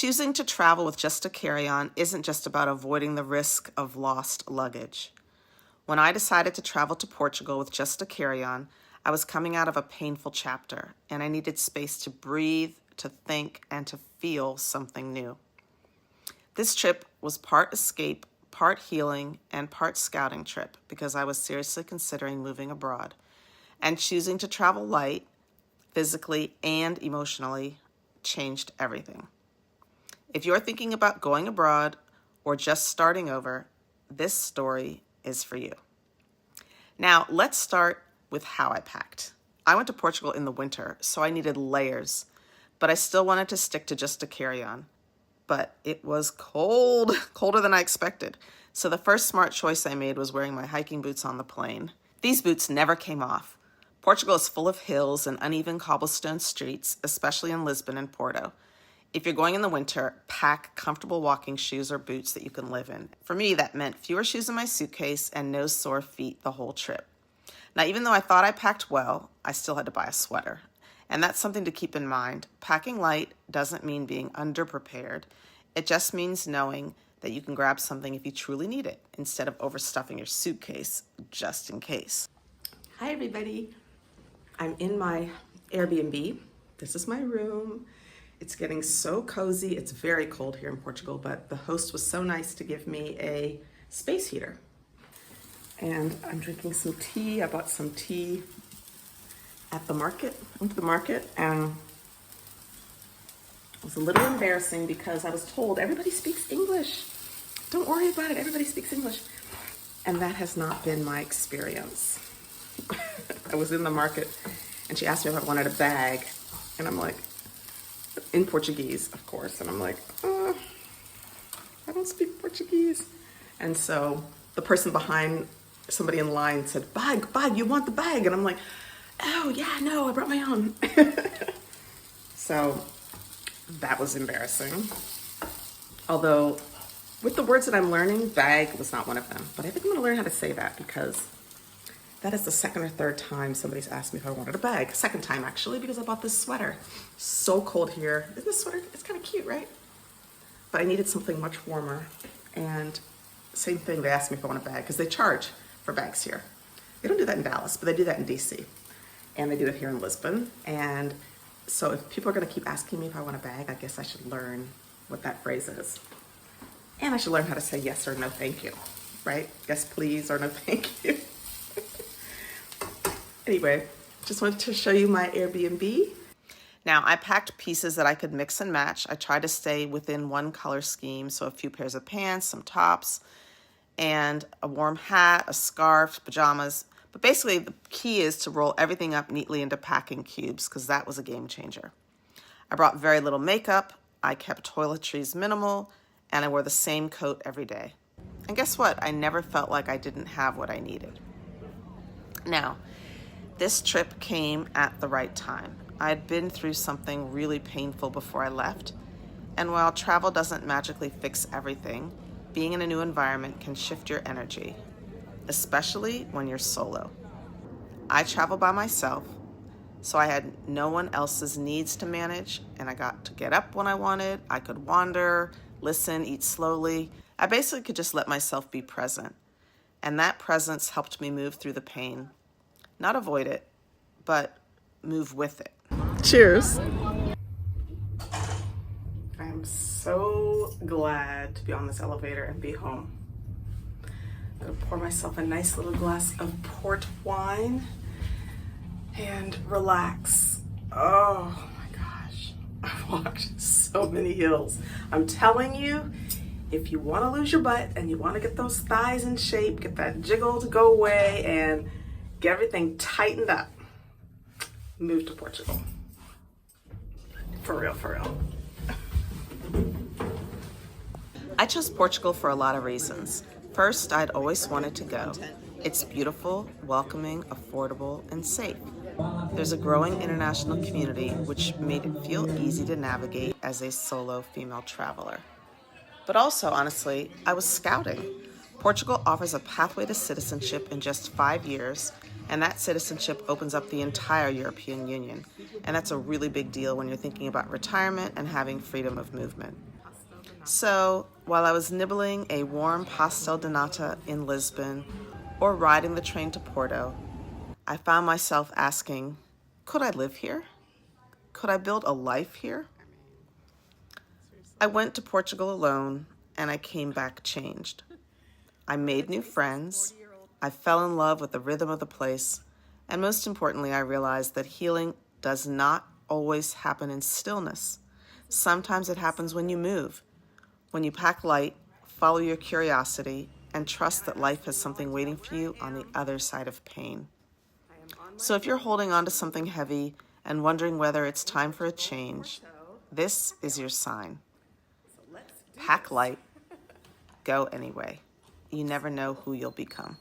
Choosing to travel with just a carry-on isn't just about avoiding the risk of lost luggage. When I decided to travel to Portugal with just a carry-on, I was coming out of a painful chapter, and I needed space to breathe, to think, and to feel something new. This trip was part escape, part healing, and part scouting trip because I was seriously considering moving abroad, and choosing to travel light, physically and emotionally, changed everything. If you're thinking about going abroad or just starting over, this story is for you. Now, let's start with how I packed. I went to Portugal in the winter, so I needed layers, but I still wanted to stick to just a carry-on. But it was cold, colder than I expected. So the first smart choice I made was wearing my hiking boots on the plane. These boots never came off. Portugal is full of hills and uneven cobblestone streets, especially in Lisbon and Porto. If you're going in the winter, pack comfortable walking shoes or boots that you can live in. For me, that meant fewer shoes in my suitcase and no sore feet the whole trip. Now, even though I thought I packed well, I still had to buy a sweater. And that's something to keep in mind. Packing light doesn't mean being underprepared. It just means knowing that you can grab something if you truly need it, instead of overstuffing your suitcase just in case. Hi everybody. I'm in my Airbnb. This is my room. It's getting so cozy. It's very cold here in Portugal, but the host was so nice to give me a space heater. And I'm drinking some tea. I bought some tea at the market. I went to the market and it was a little embarrassing because I was told everybody speaks English. Don't worry about it, everybody speaks English. And that has not been my experience. I was in the market and she asked me if I wanted a bag. And I'm like, in Portuguese, of course. And I'm like, I don't speak Portuguese. And so the person behind, somebody in line said, bag, you want the bag? And I'm like, oh yeah, no, I brought my own. So that was embarrassing. Although with the words that I'm learning, bag was not one of them. But I think I'm gonna learn how to say that because that is the second or third time somebody's asked me if I wanted a bag. Second time actually, because I bought this sweater. So cold here. Isn't this sweater, it's kind of cute, right? But I needed something much warmer. And same thing, they asked me if I want a bag because they charge for bags here. They don't do that in Dallas, but they do that in DC. And they do it here in Lisbon. And so if people are gonna keep asking me if I want a bag, I guess I should learn what that phrase is. And I should learn how to say yes or no thank you, right? Yes please or no thank you. Anyway, just wanted to show you my Airbnb. Now, I packed pieces that I could mix and match. I tried to stay within one color scheme, so a few pairs of pants, some tops, and a warm hat, a scarf, pajamas. But basically, the key is to roll everything up neatly into packing cubes because that was a game changer. I brought very little makeup, I kept toiletries minimal, and I wore the same coat every day. And guess what? I never felt like I didn't have what I needed. Now, this trip came at the right time. I had been through something really painful before I left, and while travel doesn't magically fix everything, being in a new environment can shift your energy, especially when you're solo. I travel by myself, so I had no one else's needs to manage, and I got to get up when I wanted. I could wander, listen, eat slowly. I basically could just let myself be present, and that presence helped me move through the pain. Not avoid it, but move with it. Cheers. I'm so glad to be on this elevator and be home. I'm gonna pour myself a nice little glass of port wine and relax. Oh my gosh, I've walked so many hills. I'm telling you, if you wanna lose your butt and you wanna get those thighs in shape, get that jiggle to go away and get everything tightened up, move to Portugal. For real, for real. I chose Portugal for a lot of reasons. First, I'd always wanted to go. It's beautiful, welcoming, affordable, and safe. There's a growing international community, which made it feel easy to navigate as a solo female traveler. But also, honestly, I was scouting. Portugal offers a pathway to citizenship in just 5 years, And that citizenship opens up the entire European Union. And that's a really big deal when you're thinking about retirement and having freedom of movement. So, while I was nibbling a warm pastel de nata in Lisbon or riding the train to Porto, I found myself asking, could I live here? Could I build a life here? I went to Portugal alone, and I came back changed. I made new friends, I fell in love with the rhythm of the place, and most importantly, I realized that healing does not always happen in stillness. Sometimes it happens when you move, when you pack light, follow your curiosity, and trust that life has something waiting for you on the other side of pain. So if you're holding on to something heavy and wondering whether it's time for a change, this is your sign. Pack light, go anyway. You never know who you'll become.